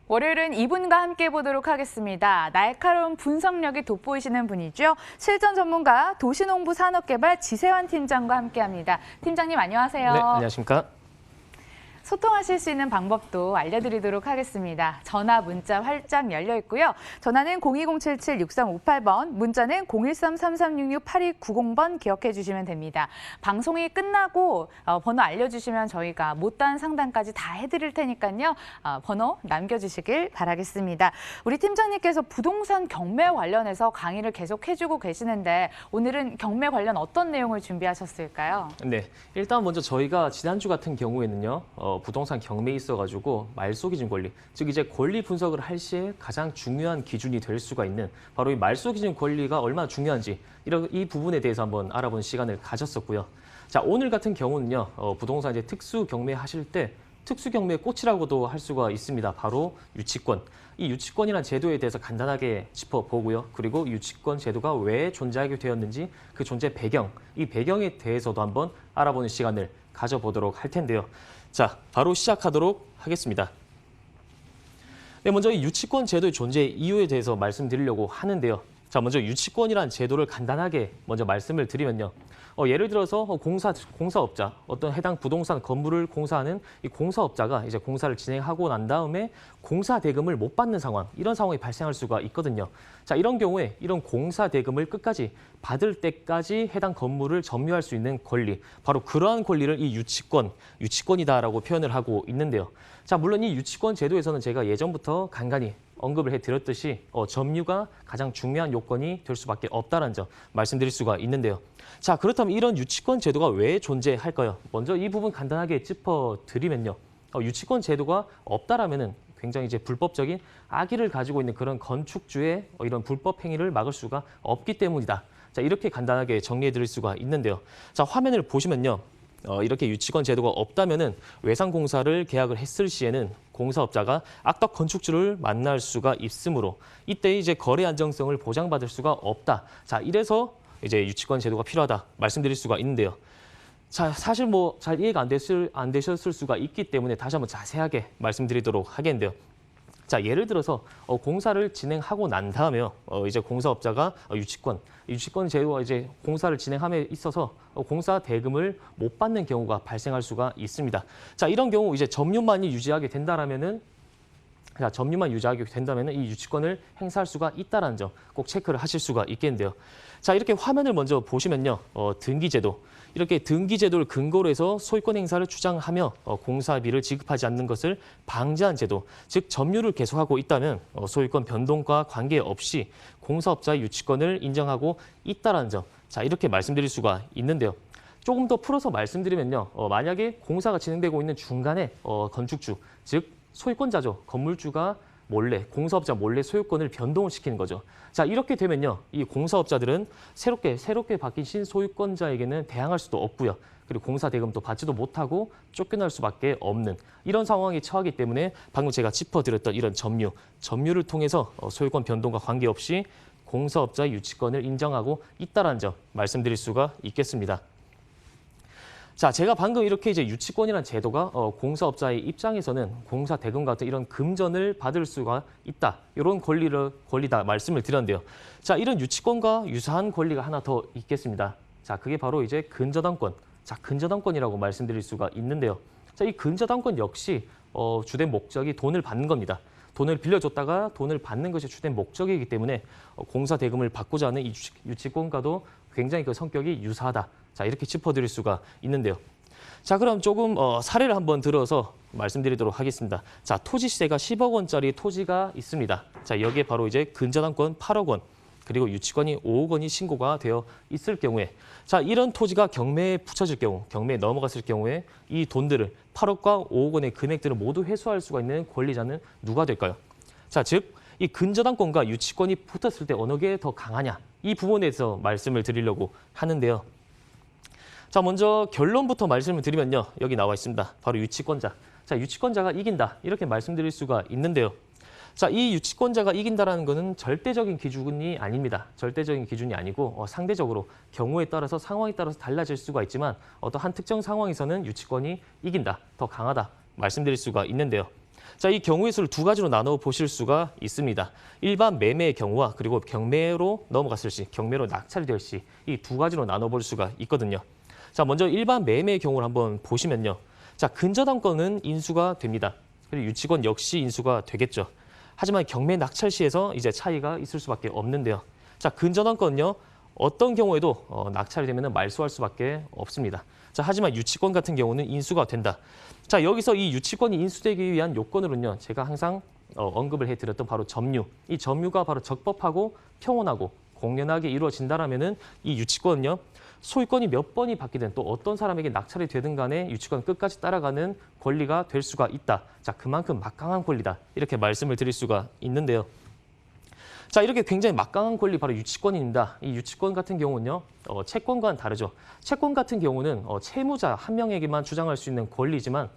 월요일은 이분과 함께 보도록 하겠습니다. 날카로운 분석력이 돋보이시는 분이죠. 실전 전문가 도시농부 산업개발 지세환 팀장과 함께합니다. 팀장님 안녕하세요. 네, 안녕하십니까? 소통하실 수 있는 방법도 알려드리도록 하겠습니다. 전화, 문자 활짝 열려 있고요. 전화는 02077-6358번, 문자는 013-3366-8290번 기억해 주시면 됩니다. 방송이 끝나고 번호 알려주시면 저희가 못다한 상담까지 다 해드릴 테니까요. 번호 남겨주시길 바라겠습니다. 우리 팀장님께서 부동산 경매 관련해서 강의를 계속 해주고 계시는데 오늘은 경매 관련 어떤 내용을 준비하셨을까요? 네, 일단 먼저 저희가 지난주 같은 경우에는요. 부동산 경매에 있어가지고 말소기준 권리, 즉 이제 권리 분석을 할 시에 가장 중요한 기준이 될 수가 있는 바로 이 말소기준 권리가 얼마나 중요한지 이 부분에 대해서 한번 알아보는 시간을 가졌었고요. 자, 오늘 같은 경우는요. 부동산 이제 특수 경매 하실 때 특수 경매의 꽃이라고도 할 수가 있습니다. 바로 유치권. 이 유치권이라는 제도에 대해서 간단하게 짚어보고요. 그리고 유치권 제도가 왜 존재하게 되었는지 그 존재 배경, 이 배경에 대해서도 한번 알아보는 시간을 가져보도록 할 텐데요. 자, 바로 시작하도록 하겠습니다. 네, 먼저 이 유치권 제도의 존재 이유에 대해서 말씀드리려고 하는데요. 자, 먼저 유치권이라는 제도를 간단하게 먼저 말씀을 드리면요. 예를 들어서 공사업자, 어떤 해당 부동산 건물을 공사하는 이 공사업자가 이제 공사를 진행하고 난 다음에 공사 대금을 못 받는 상황, 이런 상황이 발생할 수가 있거든요. 자, 이런 경우에 이런 공사 대금을 끝까지 받을 때까지 해당 건물을 점유할 수 있는 권리, 바로 그러한 권리를 이 유치권이다라고 표현을 하고 있는데요. 자, 물론 이 유치권 제도에서는 제가 예전부터 간간히 언급을 해드렸듯이 점유가 가장 중요한 요건이 될 수밖에 없다는 점 말씀드릴 수가 있는데요. 자, 그렇다면 이런 유치권 제도가 왜 존재할까요? 먼저 이 부분 간단하게 짚어드리면요. 유치권 제도가 없다라면은 굉장히 이제 불법적인 악의를 가지고 있는 그런 건축주의 이런 불법 행위를 막을 수가 없기 때문이다. 자, 이렇게 간단하게 정리해드릴 수가 있는데요. 자, 화면을 보시면요. 이렇게 유치권 제도가 없다면은 외상공사를 계약을 했을 시에는 공사업자가 악덕 건축주를 만날 수가 있으므로 이때 이제 거래 안정성을 보장받을 수가 없다. 자, 이래서 이제 유치권 제도가 필요하다 말씀드릴 수가 있는데요. 자, 사실 뭐 잘 이해가 안 되셨을 수가 있기 때문에 다시 한번 자세하게 말씀드리도록 하겠는데요. 자, 예를 들어서 공사를 진행하고 난 다음에요. 이제 공사업자가 유치권 제도가 이제 공사를 진행함에 있어서 공사 대금을 못 받는 경우가 발생할 수가 있습니다. 자, 이런 경우 이제 점유만이 유지하게 된다라면은 이 유치권을 행사할 수가 있다라는 점 꼭 체크를 하실 수가 있겠는데요. 자, 이렇게 화면을 먼저 보시면요. 등기제도. 이렇게 등기제도를 근거로 해서 소유권 행사를 주장하며 공사비를 지급하지 않는 것을 방지한 제도, 즉 점유를 계속하고 있다면 소유권 변동과 관계없이 공사업자의 유치권을 인정하고 있다는 점, 자, 이렇게 말씀드릴 수가 있는데요. 조금 더 풀어서 말씀드리면요. 만약에 공사가 진행되고 있는 중간에 건축주, 즉 소유권자죠. 건물주가 공사업자 몰래 소유권을 변동을 시키는 거죠. 자, 이렇게 되면요. 이 공사업자들은 새롭게 바뀐 신소유권자에게는 대항할 수도 없고요. 그리고 공사 대금도 받지도 못하고 쫓겨날 수밖에 없는 이런 상황에 처하기 때문에 방금 제가 짚어드렸던 이런 점유를 통해서 소유권 변동과 관계없이 공사업자의 유치권을 인정하고 있다는 점 말씀드릴 수가 있겠습니다. 자, 제가 방금 이렇게 이제 유치권이라는 제도가 공사업자의 입장에서는 공사 대금 같은 이런 금전을 받을 수가 있다. 이런 권리다 말씀을 드렸는데요. 자, 이런 유치권과 유사한 권리가 하나 더 있겠습니다. 자, 그게 바로 이제 근저당권. 자, 근저당권이라고 말씀드릴 수가 있는데요. 자, 이 근저당권 역시 주된 목적이 돈을 받는 겁니다. 돈을 빌려줬다가 돈을 받는 것이 주된 목적이기 때문에 공사 대금을 받고자 하는 이 유치권과도 굉장히 그 성격이 유사하다. 자, 이렇게 짚어드릴 수가 있는데요. 자, 그럼 조금 사례를 한번 들어서 말씀드리도록 하겠습니다. 자, 토지 시세가 10억 원짜리 토지가 있습니다. 자, 여기에 바로 이제 근저당권 8억 원, 그리고 유치권이 5억 원이 신고가 되어 있을 경우에, 자, 이런 토지가 경매에 붙여질 경우, 경매에 넘어갔을 경우에 이 돈들을 8억과 5억 원의 금액들을 모두 회수할 수가 있는 권리자는 누가 될까요? 자, 즉, 이 근저당권과 유치권이 붙었을 때 어느 게 더 강하냐? 이 부분에 대해서 말씀을 드리려고 하는데요. 자, 먼저 결론부터 말씀을 드리면요. 여기 나와 있습니다. 바로 유치권자. 자, 유치권자가 이긴다. 이렇게 말씀드릴 수가 있는데요. 자, 이 유치권자가 이긴다라는 것은 절대적인 기준이 아닙니다. 절대적인 기준이 아니고 상대적으로 경우에 따라서 상황에 따라서 달라질 수가 있지만 어떤 한 특정 상황에서는 유치권이 이긴다, 더 강하다 말씀드릴 수가 있는데요. 자, 이 경우의 수를 두 가지로 나눠 보실 수가 있습니다. 일반 매매의 경우와 그리고 경매로 넘어갔을 시, 경매로 낙찰이 될 시, 이 두 가지로 나눠 볼 수가 있거든요. 자, 먼저 일반 매매의 경우를 한번 보시면요. 자, 근저당권은 인수가 됩니다. 그리고 유치권 역시 인수가 되겠죠. 하지만 경매 낙찰 시에서 이제 차이가 있을 수밖에 없는데요. 자, 근저당권은요. 어떤 경우에도 낙찰이 되면 말소할 수밖에 없습니다. 자, 하지만 유치권 같은 경우는 인수가 된다. 자, 여기서 이 유치권이 인수되기 위한 요건으로는요. 제가 항상 언급을 해드렸던 바로 점유. 이 점유가 바로 적법하고 평온하고 공연하게 이루어진다라면은 이 유치권은요. 소유권이 몇 번이 바뀌든 또 어떤 사람에게 낙찰이 되든 간에 유치권 끝까지 따라가는 권리가 될 수가 있다. 자, 그만큼 막강한 권리다. 이렇게 말씀을 드릴 수가 있는데요. 자, 이렇게 굉장히 막강한 권리 바로 유치권입니다. 이 유치권 같은 경우는요. 채권과는 다르죠. 채권 같은 경우는 채무자 한 명에게만 주장할 수 있는 권리지만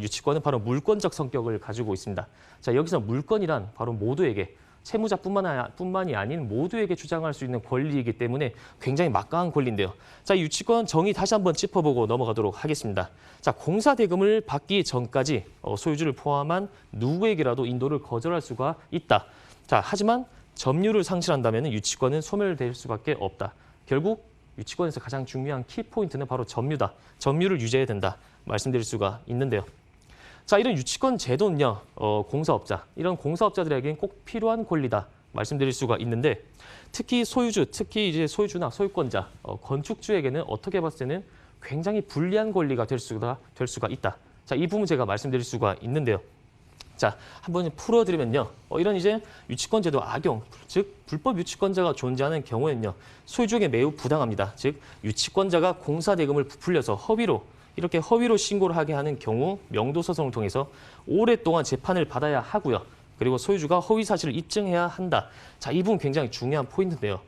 유치권은 바로 물권적 성격을 가지고 있습니다. 자, 여기서 물권이란 바로 모두에게 채무자뿐만이 아닌 모두에게 주장할 수 있는 권리이기 때문에 굉장히 막강한 권리인데요. 자, 이 유치권 정의 다시 한번 짚어보고 넘어가도록 하겠습니다. 자, 공사 대금을 받기 전까지 소유주를 포함한 누구에게라도 인도를 거절할 수가 있다. 자, 하지만 점유를 상실한다면 유치권은 소멸될 수밖에 없다. 결국 유치권에서 가장 중요한 키포인트는 바로 점유다. 점유를 유지해야 된다. 말씀드릴 수가 있는데요. 자, 이런 유치권 제도는요, 공사업자, 이런 공사업자들에게는 꼭 필요한 권리다 말씀드릴 수가 있는데, 특히 소유주, 특히 이제 소유주나 소유권자, 건축주에게는 어떻게 봤을 때는 굉장히 불리한 권리가 될 수가 있다. 자, 이 부분 제가 말씀드릴 수가 있는데요. 자, 한번 풀어드리면요, 이런 이제 유치권 제도 악용, 즉 불법 유치권자가 존재하는 경우에는요, 소유주에게 매우 부당합니다. 즉 유치권자가 공사 대금을 부풀려서 이렇게 허위로 신고를 하게 하는 경우 명도 소송을 통해서 오랫동안 재판을 받아야 하고요. 그리고 소유주가 허위 사실을 입증해야 한다. 자, 이 부분 굉장히 중요한 포인트인데요.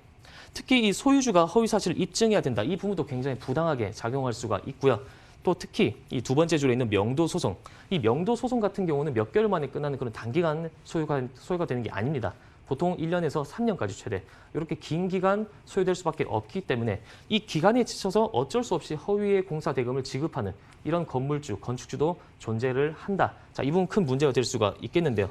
특히 이 소유주가 허위 사실을 입증해야 된다. 이 부분도 굉장히 부당하게 작용할 수가 있고요. 또 특히 이 두 번째 줄에 있는 명도 소송. 이 명도 소송 같은 경우는 몇 개월 만에 끝나는 그런 단기간 소유가 되는 게 아닙니다. 보통 1년에서 3년까지 최대 이렇게 긴 기간 소요될 수밖에 없기 때문에 이 기간에 지쳐서 어쩔 수 없이 허위의 공사 대금을 지급하는 이런 건물주, 건축주도 존재를 한다. 자, 이 부분 큰 문제가 될 수가 있겠는데요.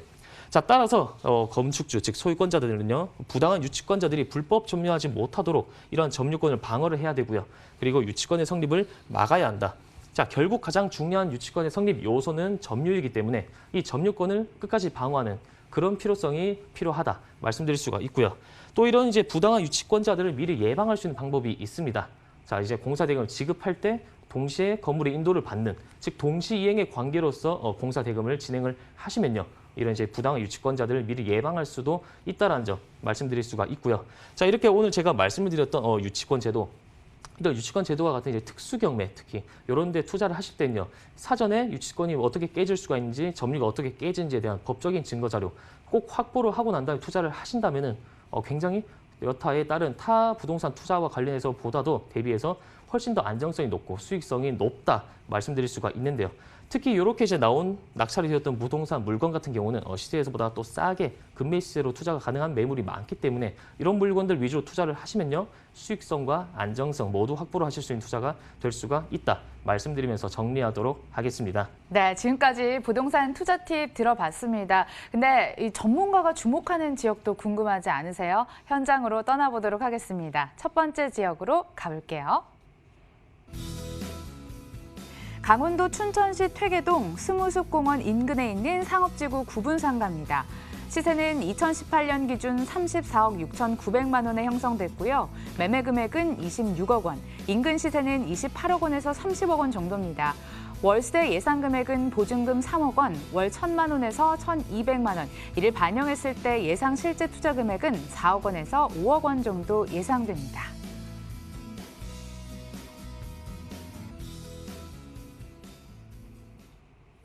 자, 따라서 건축주, 즉 소유권자들은요, 부당한 유치권자들이 불법 점유하지 못하도록 이러한 점유권을 방어를 해야 되고요. 그리고 유치권의 성립을 막아야 한다. 자, 결국 가장 중요한 유치권의 성립 요소는 점유이기 때문에 이 점유권을 끝까지 방어하는 그런 필요성이 필요하다 말씀드릴 수가 있고요. 또 이런 이제 부당한 유치권자들을 미리 예방할 수 있는 방법이 있습니다. 자, 이제 공사 대금을 지급할 때 동시에 건물의 인도를 받는, 즉 동시 이행의 관계로서 공사 대금을 진행을 하시면요, 이런 이제 부당한 유치권자들을 미리 예방할 수도 있다라는 점 말씀드릴 수가 있고요. 자, 이렇게 오늘 제가 말씀을 드렸던 유치권 제도. 이런 유치권 제도와 같은 이제 특수 경매, 특히 이런 데 투자를 하실 때는요, 사전에 유치권이 어떻게 깨질 수가 있는지, 점유가 어떻게 깨지는지에 대한 법적인 증거 자료 꼭 확보를 하고 난 다음에 투자를 하신다면은 굉장히 여타에 따른 타 부동산 투자와 관련해서 보다도 대비해서 훨씬 더 안정성이 높고 수익성이 높다 말씀드릴 수가 있는데요. 특히 이렇게 이제 나온 낙찰이 되었던 부동산 물건 같은 경우는 시세에서보다 또 싸게 금매 시세로 투자가 가능한 매물이 많기 때문에 이런 물건들 위주로 투자를 하시면요, 수익성과 안정성 모두 확보를 하실 수 있는 투자가 될 수가 있다 말씀드리면서 정리하도록 하겠습니다. 네, 지금까지 부동산 투자 팁 들어봤습니다. 근데 이 전문가가 주목하는 지역도 궁금하지 않으세요? 현장으로 떠나보도록 하겠습니다. 첫 번째 지역으로 가볼게요. 강원도 춘천시 퇴계동 승우숲공원 인근에 있는 상업지구 구분상가입니다. 시세는 2018년 기준 34억 6,900만 원에 형성됐고요. 매매 금액은 26억 원, 인근 시세는 28억 원에서 30억 원 정도입니다. 월세 예상 금액은 보증금 3억 원, 월 1,000만 원에서 1,200만 원, 이를 반영했을 때 예상 실제 투자 금액은 4억 원에서 5억 원 정도 예상됩니다.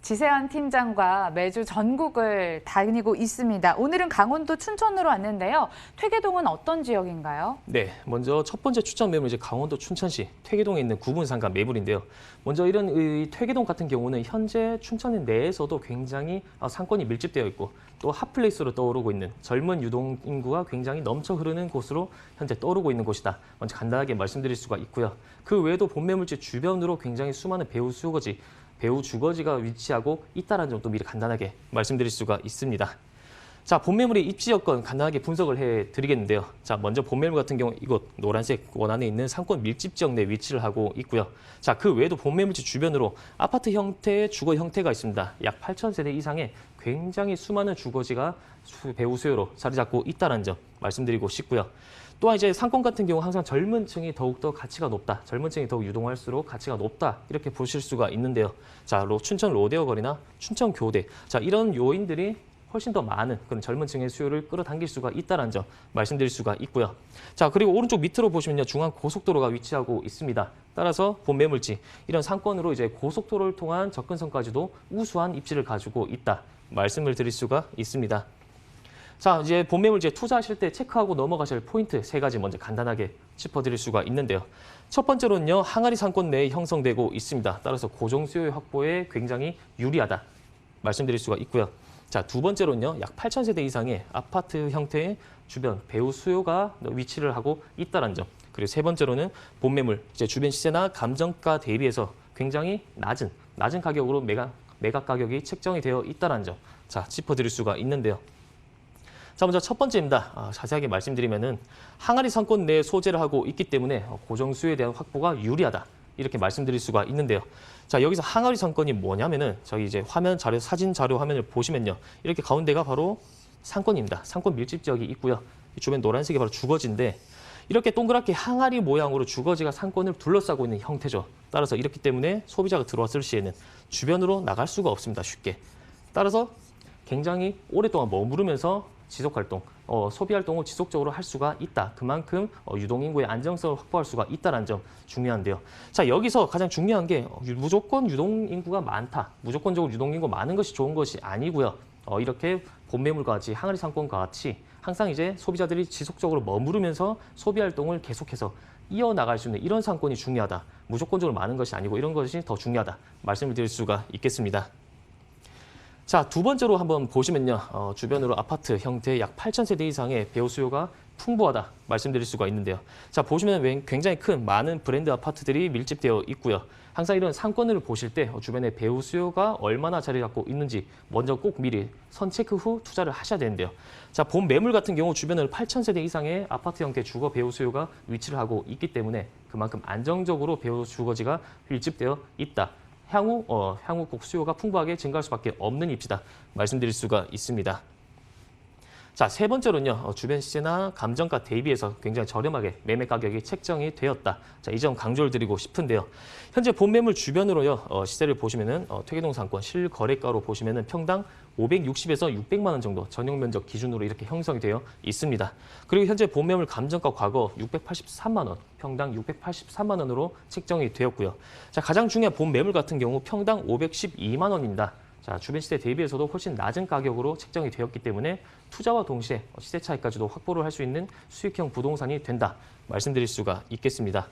지세현 팀장과 매주 전국을 다니고 있습니다. 오늘은 강원도 춘천으로 왔는데요. 퇴계동은 어떤 지역인가요? 네, 먼저 첫 번째 추천 매물 이제 강원도 춘천시 퇴계동에 있는 구분상가 매물인데요. 먼저 이런 이 퇴계동 같은 경우는 현재 춘천 내에서도 굉장히 상권이 밀집되어 있고 또 핫플레이스로 떠오르고 있는 젊은 유동 인구가 굉장히 넘쳐 흐르는 곳으로 현재 떠오르고 있는 곳이다. 먼저 간단하게 말씀드릴 수가 있고요. 그 외에도 본매물지 주변으로 굉장히 수많은 배우 수요거지 배우 주거지가 위치하고 있다는 점도 미리 간단하게 말씀드릴 수가 있습니다. 자, 본매물의 입지 여건 간단하게 분석을 해드리겠는데요. 자, 먼저 본매물 같은 경우 이곳 노란색 원안에 있는 상권 밀집 지역 내 위치를 하고 있고요. 자, 그 외에도 본매물지 주변으로 아파트 형태의 주거 형태가 있습니다. 약 8,000세대 이상의 굉장히 수많은 주거지가 배우 수요로 자리 잡고 있다는 점 말씀드리고 싶고요. 또한 이제 상권 같은 경우 항상 젊은 층이 더욱더 가치가 높다. 젊은 층이 더욱 유동할수록 가치가 높다. 이렇게 보실 수가 있는데요. 자, 춘천 로데오 거리나 춘천 교대. 자, 이런 요인들이 훨씬 더 많은 그런 젊은 층의 수요를 끌어당길 수가 있다는 점 말씀드릴 수가 있고요. 자, 그리고 오른쪽 밑으로 보시면요. 중앙 고속도로가 위치하고 있습니다. 따라서 본매물지, 이런 상권으로 이제 고속도로를 통한 접근성까지도 우수한 입지를 가지고 있다. 말씀을 드릴 수가 있습니다. 자, 이제 본매물지에 투자하실 때 체크하고 넘어가실 포인트 3가지 먼저 간단하게 짚어드릴 수가 있는데요. 첫 번째로는요, 항아리 상권 내에 형성되고 있습니다. 따라서 고정 수요 확보에 굉장히 유리하다 말씀드릴 수가 있고요. 자, 두 번째로는요, 약 8,000세대 이상의 아파트 형태의 주변 배우 수요가 위치를 하고 있다는 점. 그리고 세 번째로는 본매물, 이제 주변 시세나 감정가 대비해서 굉장히 낮은 가격으로 매각 가격이 책정이 되어 있다는 점. 자, 짚어드릴 수가 있는데요. 자, 먼저 첫 번째입니다. 자세하게 말씀드리면은 항아리 상권 내에 소재를 하고 있기 때문에 고정 수요에 대한 확보가 유리하다. 이렇게 말씀드릴 수가 있는데요. 자, 여기서 항아리 상권이 뭐냐면은 저희 이제 화면 자료, 사진 자료 화면을 보시면요. 이렇게 가운데가 바로 상권입니다. 상권 밀집 지역이 있고요. 주변 노란색이 바로 주거지인데 이렇게 동그랗게 항아리 모양으로 주거지가 상권을 둘러싸고 있는 형태죠. 따라서 이렇기 때문에 소비자가 들어왔을 시에는 주변으로 나갈 수가 없습니다. 쉽게. 따라서 굉장히 오랫동안 머무르면서 지속활동, 소비활동을 지속적으로 할 수가 있다. 그만큼 유동인구의 안정성을 확보할 수가 있다는 점 중요한데요. 자, 여기서 가장 중요한 게 무조건 유동인구가 많다. 무조건적으로 유동인구가 많은 것이 좋은 것이 아니고요. 이렇게 본매물과 같이 항아리 상권과 같이 항상 이제 소비자들이 지속적으로 머무르면서 소비활동을 계속해서 이어나갈 수 있는 이런 상권이 중요하다. 무조건적으로 많은 것이 아니고 이런 것이 더 중요하다. 말씀을 드릴 수가 있겠습니다. 자, 두 번째로 한번 보시면요. 주변으로 아파트 형태의 약 8,000세대 이상의 배우 수요가 풍부하다 말씀드릴 수가 있는데요. 자, 보시면 굉장히 큰 많은 브랜드 아파트들이 밀집되어 있고요. 항상 이런 상권을 보실 때 주변에 배우 수요가 얼마나 자리 잡고 있는지 먼저 꼭 미리 선체크 후 투자를 하셔야 되는데요. 자, 본 매물 같은 경우 주변으로 8,000세대 이상의 아파트 형태 주거 배우 수요가 위치를 하고 있기 때문에 그만큼 안정적으로 배우 주거지가 밀집되어 있다. 향후 꼭 수요가 풍부하게 증가할 수밖에 없는 입지다 말씀드릴 수가 있습니다. 자, 세 번째로는요. 주변 시세나 감정가 대비해서 굉장히 저렴하게 매매 가격이 책정이 되었다. 자, 이 점 강조를 드리고 싶은데요. 현재 본매물 주변으로요. 시세를 보시면은 퇴계동 상권 실거래가로 보시면은 평당 560에서 600만 원 정도 전용 면적 기준으로 이렇게 형성이 되어 있습니다. 그리고 현재 본매물 감정가 과거 683만 원, 평당 683만 원으로 책정이 되었고요. 자, 가장 중요한 본매물 같은 경우 평당 512만 원입니다. 자, 주변 시세 대비해서도 훨씬 낮은 가격으로 책정이 되었기 때문에 투자와 동시에 시세 차익까지도 확보를 할 수 있는 수익형 부동산이 된다 말씀드릴 수가 있겠습니다.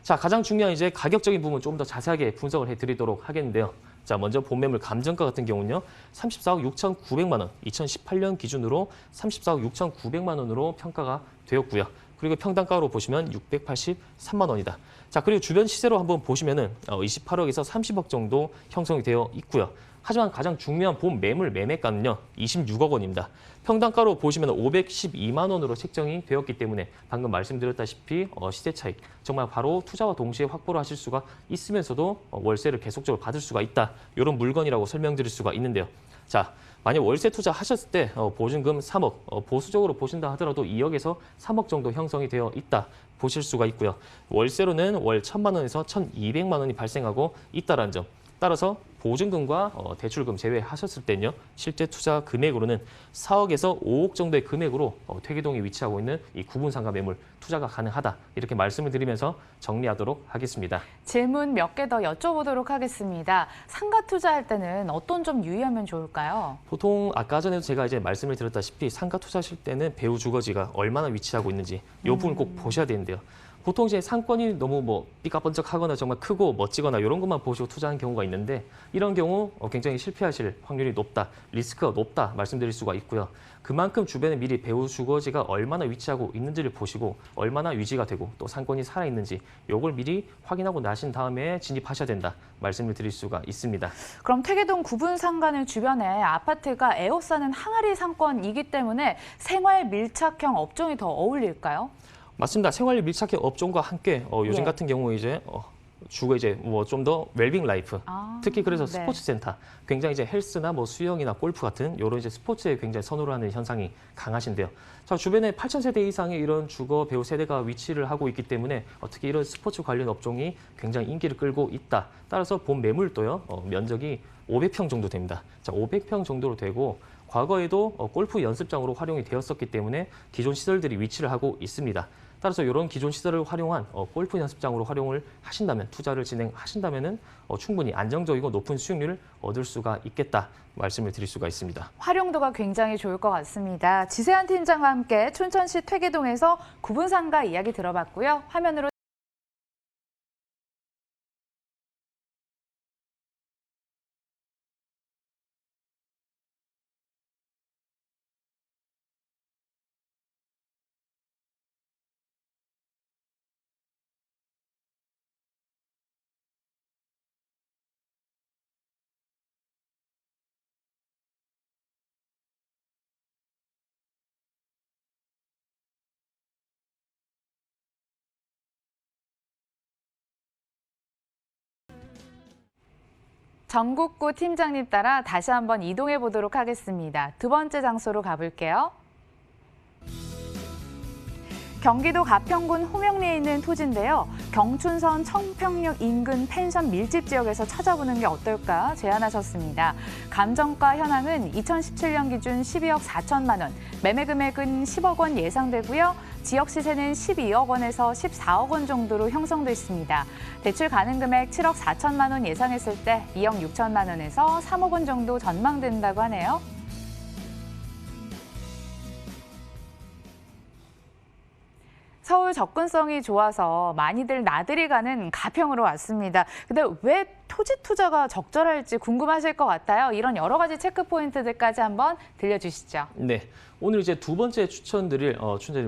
자, 가장 중요한 이제 가격적인 부분 좀 더 자세하게 분석을 해드리도록 하겠는데요. 자, 먼저 본매물 감정가 같은 경우는요. 34억 6,900만 원, 2018년 기준으로 34억 6,900만 원으로 평가가 되었고요. 그리고 평당가로 보시면 683만 원이다. 자, 그리고 주변 시세로 한번 보시면은 28억에서 30억 정도 형성이 되어 있고요. 하지만 가장 중요한 본 매물 매매가는요. 26억 원입니다. 평당가로 보시면 512만 원으로 책정이 되었기 때문에 방금 말씀드렸다시피 시세 차익 정말 바로 투자와 동시에 확보를 하실 수가 있으면서도 월세를 계속적으로 받을 수가 있다. 이런 물건이라고 설명드릴 수가 있는데요. 자, 만약 월세 투자 하셨을 때 보증금 3억, 보수적으로 보신다 하더라도 2억에서 3억 정도 형성이 되어 있다 보실 수가 있고요. 월세로는 월 1,000만 원에서 1,200만 원이 발생하고 있다는 점. 따라서 보증금과 대출금 제외하셨을 때는요. 실제 투자 금액으로는 4억에서 5억 정도의 금액으로 퇴계동에 위치하고 있는 이 구분상가 매물 투자가 가능하다. 이렇게 말씀을 드리면서 정리하도록 하겠습니다. 질문 몇 개 더 여쭤보도록 하겠습니다. 상가 투자할 때는 어떤 점 유의하면 좋을까요? 보통 아까 전에도 제가 이제 말씀을 드렸다시피 상가 투자하실 때는 배우 주거지가 얼마나 위치하고 있는지 이 부분 꼭 보셔야 되는데요. 보통 이제 상권이 너무 뭐 삐까번쩍하거나 정말 크고 멋지거나 이런 것만 보시고 투자하는 경우가 있는데 이런 경우 굉장히 실패하실 확률이 높다, 리스크가 높다 말씀드릴 수가 있고요. 그만큼 주변에 미리 배우 주거지가 얼마나 위치하고 있는지를 보시고 얼마나 유지가 되고 또 상권이 살아있는지 이걸 미리 확인하고 나신 다음에 진입하셔야 된다 말씀을 드릴 수가 있습니다. 그럼 퇴계동 구분상가는 주변에 아파트가 에워싸는 항아리 상권이기 때문에 생활 밀착형 업종이 더 어울릴까요? 맞습니다. 생활 밀착형 업종과 함께 요즘 예. 같은 경우에 이제 주거 이제 뭐 좀 더 웰빙 라이프, 특히 그래서 네. 스포츠 센터, 굉장히 이제 헬스나 뭐 수영이나 골프 같은 이런 이제 스포츠에 굉장히 선호를 하는 현상이 강하신데요. 자, 주변에 8,000세대 이상의 이런 주거 배우 세대가 위치를 하고 있기 때문에 특히 이런 스포츠 관련 업종이 굉장히 인기를 끌고 있다. 따라서 본 매물도요, 면적이 500평 정도 됩니다. 자, 500평 정도로 되고 과거에도 골프 연습장으로 활용이 되었었기 때문에 기존 시설들이 위치를 하고 있습니다. 따라서 이런 기존 시설을 활용한 골프 연습장으로 활용을 하신다면, 투자를 진행하신다면은 충분히 안정적이고 높은 수익률을 얻을 수가 있겠다 말씀을 드릴 수가 있습니다. 활용도가 굉장히 좋을 것 같습니다. 지세한 팀장과 함께 춘천시 퇴계동에서 구분상가 이야기 들어봤고요. 화면으로 전국구 팀장님 따라 다시 한번 이동해 보도록 하겠습니다. 두 번째 장소로 가볼게요. 경기도 가평군 호명리에 있는 토지인데요. 경춘선 청평역 인근 펜션 밀집 지역에서 찾아보는 게 어떨까 제안하셨습니다. 감정가 현황은 2017년 기준 12억 4천만 원, 매매 금액은 10억 원 예상되고요. 지역 시세는 12억 원에서 14억 원 정도로 형성돼 있습니다. 대출 가능 금액 7억 4천만 원 예상했을 때 2억 6천만 원에서 3억 원 정도 전망된다고 하네요. 서울 접근성이 좋아서 많이들 나들이 가는 가평으로 왔습니다. 근데 왜 토지 투자가 적절할지 궁금하실 것 같아요. 이런 여러 가지 체크 포인트들까지 한번 들려주시죠. 네, 오늘 이제 두 번째 추천드릴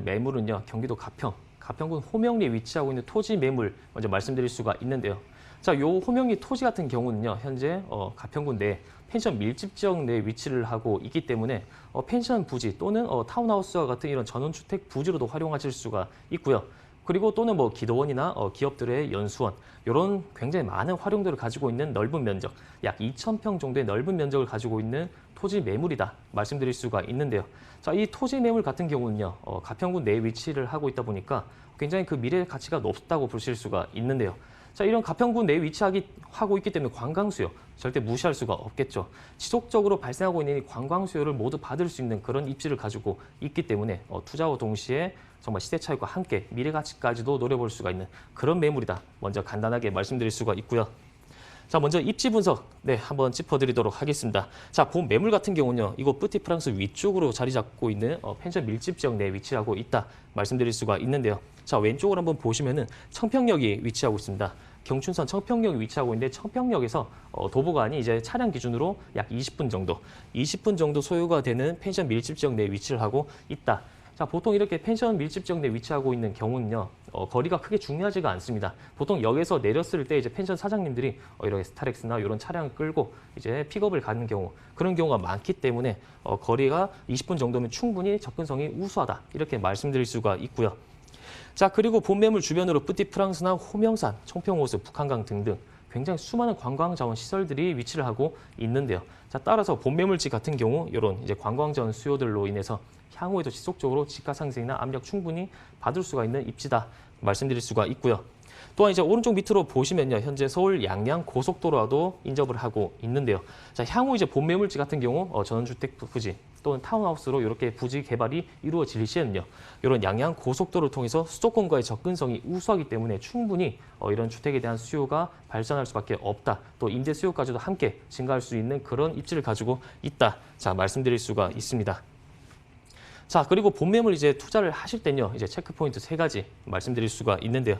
매물은요, 경기도 가평군 호명리에 위치하고 있는 토지 매물 먼저 말씀드릴 수가 있는데요. 자, 요 호명리 토지 같은 경우는요, 현재 가평군 내 펜션 밀집 지역 내에 위치를 하고 있기 때문에 펜션 부지 또는 타운하우스와 같은 이런 전원주택 부지로도 활용하실 수가 있고요. 그리고 또는 뭐 기도원이나 기업들의 연수원, 이런 굉장히 많은 활용도를 가지고 있는 넓은 면적, 약 2,000평 정도의 넓은 면적을 가지고 있는 토지 매물이다 말씀드릴 수가 있는데요. 자, 이 토지 매물 같은 경우는요, 가평군 내에 위치를 하고 있다 보니까 굉장히 그 미래 가치가 높다고 보실 수가 있는데요. 자, 이런 가평군 내에 위치하고 있기 때문에 관광 수요 절대 무시할 수가 없겠죠. 지속적으로 발생하고 있는 이 관광 수요를 모두 받을 수 있는 그런 입지를 가지고 있기 때문에 투자와 동시에 정말 시대 차익과 함께 미래 가치까지도 노려볼 수가 있는 그런 매물이다. 먼저 간단하게 말씀드릴 수가 있고요. 자, 먼저 입지 분석 한번 짚어드리도록 하겠습니다. 자, 본 매물 같은 경우는요, 이곳 뿌티프랑스 위쪽으로 자리 잡고 있는 펜션 밀집 지역 내에 위치하고 있다 말씀드릴 수가 있는데요. 자, 왼쪽으로 한번 보시면은 청평역이 위치하고 있습니다. 경춘선 청평역이 위치하고 있는데 청평역에서 도보간이 이제 차량 기준으로 약 20분 정도 소요가 되는 펜션 밀집 지역 내에 위치를 하고 있다. 자, 보통 이렇게 펜션 밀집 지역 내에 위치하고 있는 경우는요, 거리가 크게 중요하지가 않습니다. 보통 역에서 내렸을 때 이제 펜션 사장님들이 이렇게 스타렉스나 이런 차량을 끌고 이제 픽업을 가는 경우, 그런 경우가 많기 때문에 거리가 20분 정도면 충분히 접근성이 우수하다 이렇게 말씀드릴 수가 있고요. 자, 그리고 본 매물 주변으로 뿌티프랑스나 호명산, 청평호수, 북한강 등등 굉장히 수많은 관광 자원 시설들이 위치를 하고 있는데요. 자, 따라서 본 매물지 같은 경우 이런 이제 관광 자원 수요들로 인해서 향후에도 지속적으로 지가 상승이나 압력 충분히 받을 수가 있는 입지다 말씀드릴 수가 있고요. 또한 이제 오른쪽 밑으로 보시면요, 현재 서울 양양 고속도로와도 인접을 하고 있는데요. 자, 향후 이제 본 매물지 같은 경우 전원주택 부지 또는 타운하우스로 이렇게 부지 개발이 이루어질 시에는요, 이런 양양 고속도로를 통해서 수도권과의 접근성이 우수하기 때문에 충분히 이런 주택에 대한 수요가 발생할 수밖에 없다. 또 임대 수요까지도 함께 증가할 수 있는 그런 입지를 가지고 있다. 자, 말씀드릴 수가 있습니다. 자, 그리고 본매물 이제 투자를 하실 때는요, 이제 체크 포인트 3가지 말씀드릴 수가 있는데요.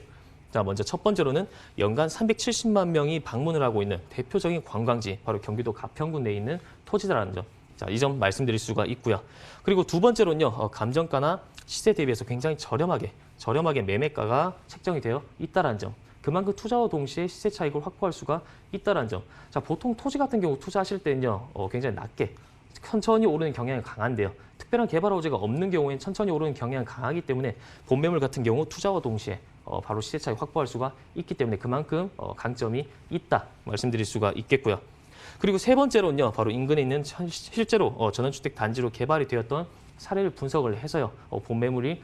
자, 먼저 첫 번째로는 연간 370만 명이 방문을 하고 있는 대표적인 관광지, 바로 경기도 가평군 내에 있는 토지다라는 점. 자, 이 점 말씀드릴 수가 있고요. 그리고 두 번째로는요, 감정가나 시세 대비해서 굉장히 저렴하게 매매가가 책정이 되어 있다라는 점. 그만큼 투자와 동시에 시세 차익을 확보할 수가 있다라는 점. 자, 보통 토지 같은 경우 투자하실 때는요, 굉장히 낮게 천천히 오르는 경향이 강한데요. 특별한 개발 호재가 없는 경우에는 천천히 오르는 경향이 강하기 때문에 본매물 같은 경우 투자와 동시에 바로 시세 차익 확보할 수가 있기 때문에 그만큼 강점이 있다 말씀드릴 수가 있겠고요. 그리고 세 번째로는요, 바로 인근에 있는 실제로 전원주택 단지로 개발이 되었던 사례를 분석을 해서요, 본매물이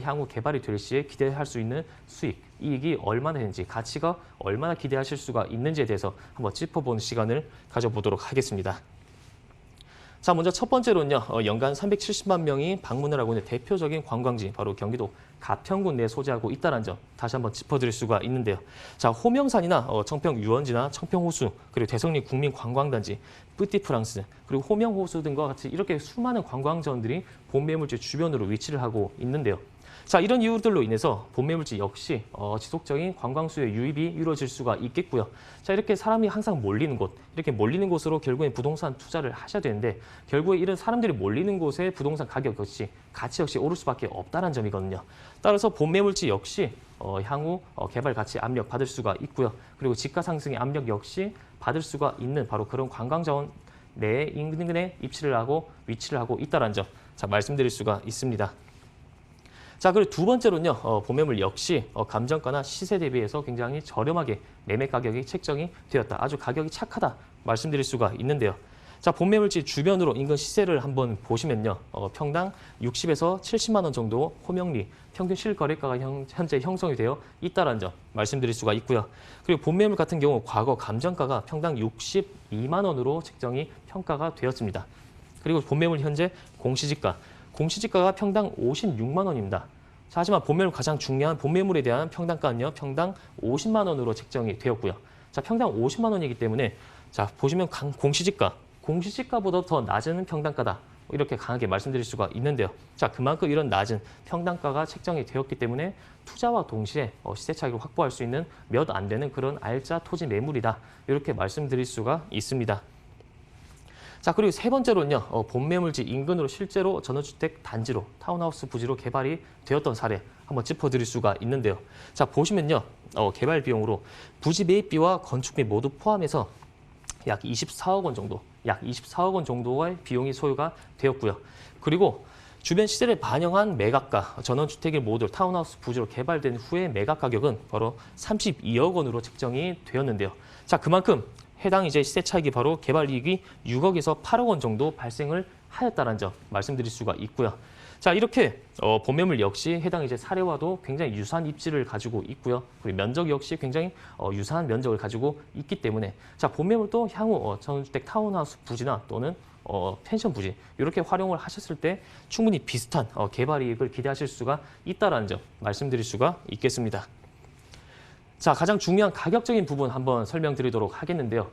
향후 개발이 될 시에 기대할 수 있는 수익, 이익이 얼마나 되는지, 가치가 얼마나 기대하실 수가 있는지에 대해서 한번 짚어보는 시간을 가져보도록 하겠습니다. 자, 먼저 첫 번째로는요, 연간 370만 명이 방문을 하고 있는 대표적인 관광지, 바로 경기도 가평군 내에 소재하고 있다는 점 다시 한번 짚어드릴 수가 있는데요. 자, 호명산이나 청평 유원지나 청평호수, 그리고 대성리 국민관광단지, 뿌띠프랑스, 그리고 호명호수 등과 같이 이렇게 수많은 관광지원들이 본매물지 주변으로 위치를 하고 있는데요. 자, 이런 이유들로 인해서 본매물지 역시 지속적인 관광수요 유입이 이루어질 수가 있겠고요. 자, 이렇게 사람이 항상 몰리는 곳, 이렇게 몰리는 곳으로 결국엔 부동산 투자를 하셔야 되는데 결국에 이런 사람들이 몰리는 곳에 부동산 가격 역시 가치 역시 오를 수밖에 없다는 점이거든요. 따라서 본매물지 역시 향후 개발 가치 압력 받을 수가 있고요. 그리고 집가 상승의 압력 역시 받을 수가 있는 바로 그런 관광자원 내 인근에 입지를 하고 위치를 하고 있다는 점, 자, 말씀드릴 수가 있습니다. 자, 그리고 두 번째로는요, 본매물 역시 감정가나 시세 대비해서 굉장히 저렴하게 매매 가격이 책정이 되었다. 아주 가격이 착하다 말씀드릴 수가 있는데요. 자, 본매물지 주변으로 인근 시세를 한번 보시면요, 평당 60에서 70만 원 정도 호명리 평균 실거래가가 현재 형성이 되어 있다는 점 말씀드릴 수가 있고요. 그리고 본매물 같은 경우 과거 감정가가 평당 62만 원으로 책정이 평가가 되었습니다. 그리고 본매물 현재 공시지가가 평당 56만 원입니다. 자, 하지만 본매물 가장 중요한 본매물에 대한 평당가는요, 평당 50만 원으로 책정이 되었고요. 자, 평당 50만 원이기 때문에 자, 보시면 공시지가보다 더 낮은 평당가다. 이렇게 강하게 말씀드릴 수가 있는데요. 자, 그만큼 이런 낮은 평당가가 책정이 되었기 때문에 투자와 동시에 시세 차익을 확보할 수 있는 몇 안 되는 그런 알짜 토지 매물이다. 이렇게 말씀드릴 수가 있습니다. 자, 그리고 세 번째로는요, 본매물지 인근으로 실제로 전원주택 단지로 타운하우스 부지로 개발이 되었던 사례 한번 짚어드릴 수가 있는데요. 자, 보시면요, 개발 비용으로 부지 매입비와 건축비 모두 포함해서 약 24억 원 정도의 비용이 소요가 되었고요. 그리고 주변 시세를 반영한 매각가, 전원주택이 모두 타운하우스 부지로 개발된 후에 매각 가격은 바로 32억 원으로 책정이 되었는데요. 자, 그만큼 해당 이제 시세 차익이 바로 개발 이익이 6억에서 8억 원 정도 발생을 하였다는 점 말씀드릴 수가 있고요. 자, 이렇게 본매물 역시 해당 이제 사례와도 굉장히 유사한 입지를 가지고 있고요. 그리고 면적 역시 굉장히 유사한 면적을 가지고 있기 때문에 자, 본매물도 향후 전원주택 타운하우스 부지나 또는 펜션 부지 이렇게 활용을 하셨을 때 충분히 비슷한 개발 이익을 기대하실 수가 있다는 점 말씀드릴 수가 있겠습니다. 자, 가장 중요한 가격적인 부분 한번 설명드리도록 하겠는데요.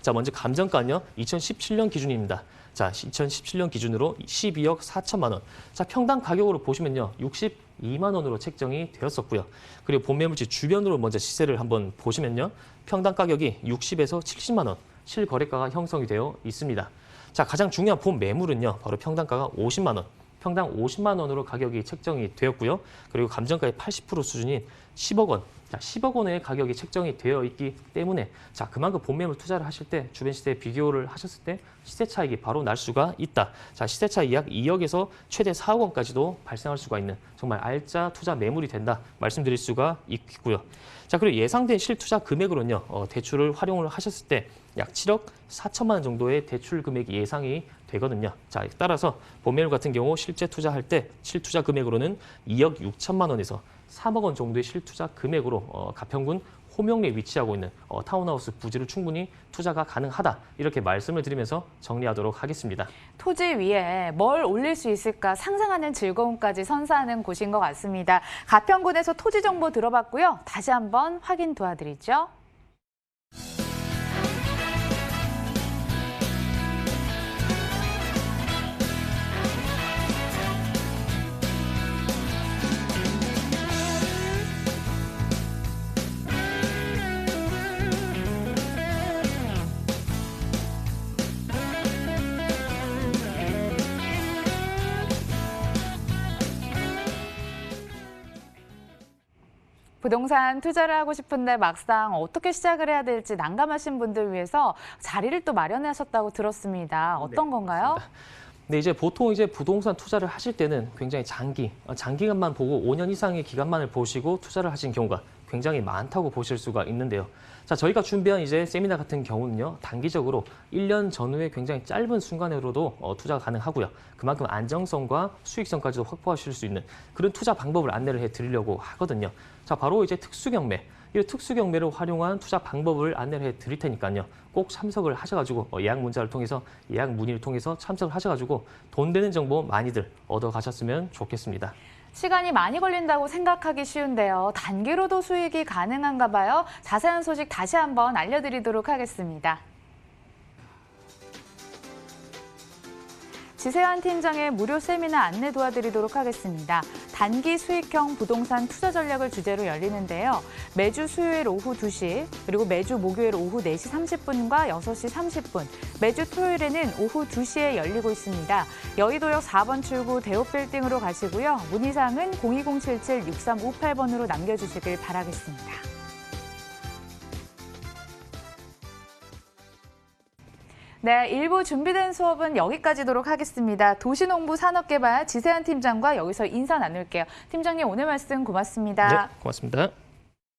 자, 먼저 감정가는요, 2017년 기준입니다. 자, 2017년 기준으로 12억 4천만 원. 자, 평당 가격으로 보시면요, 62만 원으로 책정이 되었었고요. 그리고 본매물지 주변으로 먼저 시세를 한번 보시면요, 평당 가격이 60에서 70만 원, 실거래가가 형성이 되어 있습니다. 자, 가장 중요한 본매물은요, 바로 평당가가 50만 원. 평당 50만 원으로 가격이 책정이 되었고요. 그리고 감정가의 80% 수준인 10억 원. 자, 10억 원의 가격이 책정이 되어 있기 때문에 자, 그만큼 본매물 투자를 하실 때 주변 시세에 비교를 하셨을 때 시세 차익이 바로 날 수가 있다. 자, 시세 차익 약 2억에서 최대 4억 원까지도 발생할 수가 있는 정말 알짜 투자 매물이 된다 말씀드릴 수가 있고요. 자, 그리고 예상된 실투자 금액으로는요, 대출을 활용을 하셨을 때 약 7억 4천만 원 정도의 대출 금액이 예상이 되거든요. 자, 따라서 본매물 같은 경우 실제 투자할 때 실투자 금액으로는 2억 6천만 원에서 3억 원 정도의 실투자 금액으로 가평군 호명리에 위치하고 있는 타운하우스 부지를 충분히 투자가 가능하다. 이렇게 말씀을 드리면서 정리하도록 하겠습니다. 토지 위에 뭘 올릴 수 있을까 상상하는 즐거움까지 선사하는 곳인 것 같습니다. 가평군에서 토지 정보 들어봤고요. 다시 한번 확인 도와드리죠. 부동산 투자를 하고 싶은데 막상 어떻게 시작을 해야 될지 난감하신 분들 위해서 자리를 또 마련하셨다고 들었습니다. 어떤 건가요? 네, 이제 보통 이제 부동산 투자를 하실 때는 굉장히 장기간만 보고 5년 이상의 기간만을 보시고 투자를 하신 경우가 굉장히 많다고 보실 수가 있는데요. 자, 저희가 준비한 이제 세미나 같은 경우는요, 단기적으로 1년 전후의 굉장히 짧은 순간으로도 투자가 가능하고요. 그만큼 안정성과 수익성까지도 확보하실 수 있는 그런 투자 방법을 안내를 해드리려고 하거든요. 자, 바로 이제 특수경매. 이 특수경매를 활용한 투자 방법을 안내를 해드릴 테니까요. 꼭 참석을 하셔가지고 예약 문자를 통해서 예약 문의를 통해서 참석을 하셔가지고 돈 되는 정보 많이들 얻어가셨으면 좋겠습니다. 시간이 많이 걸린다고 생각하기 쉬운데요. 단기로도 수익이 가능한가 봐요. 자세한 소식 다시 한번 알려드리도록 하겠습니다. 지세환 팀장의 무료 세미나 안내 도와드리도록 하겠습니다. 단기 수익형 부동산 투자 전략을 주제로 열리는데요. 매주 수요일 오후 2시, 그리고 매주 목요일 오후 4시 30분과 6시 30분, 매주 토요일에는 오후 2시에 열리고 있습니다. 여의도역 4번 출구 대호빌딩으로 가시고요. 문의사항은 02077-6358번으로 남겨주시길 바라겠습니다. 네, 1부 준비된 수업은 여기까지도록 하겠습니다. 도시농부 산업개발 지세환 팀장과 여기서 인사 나눌게요. 팀장님, 오늘 말씀 고맙습니다. 네, 고맙습니다.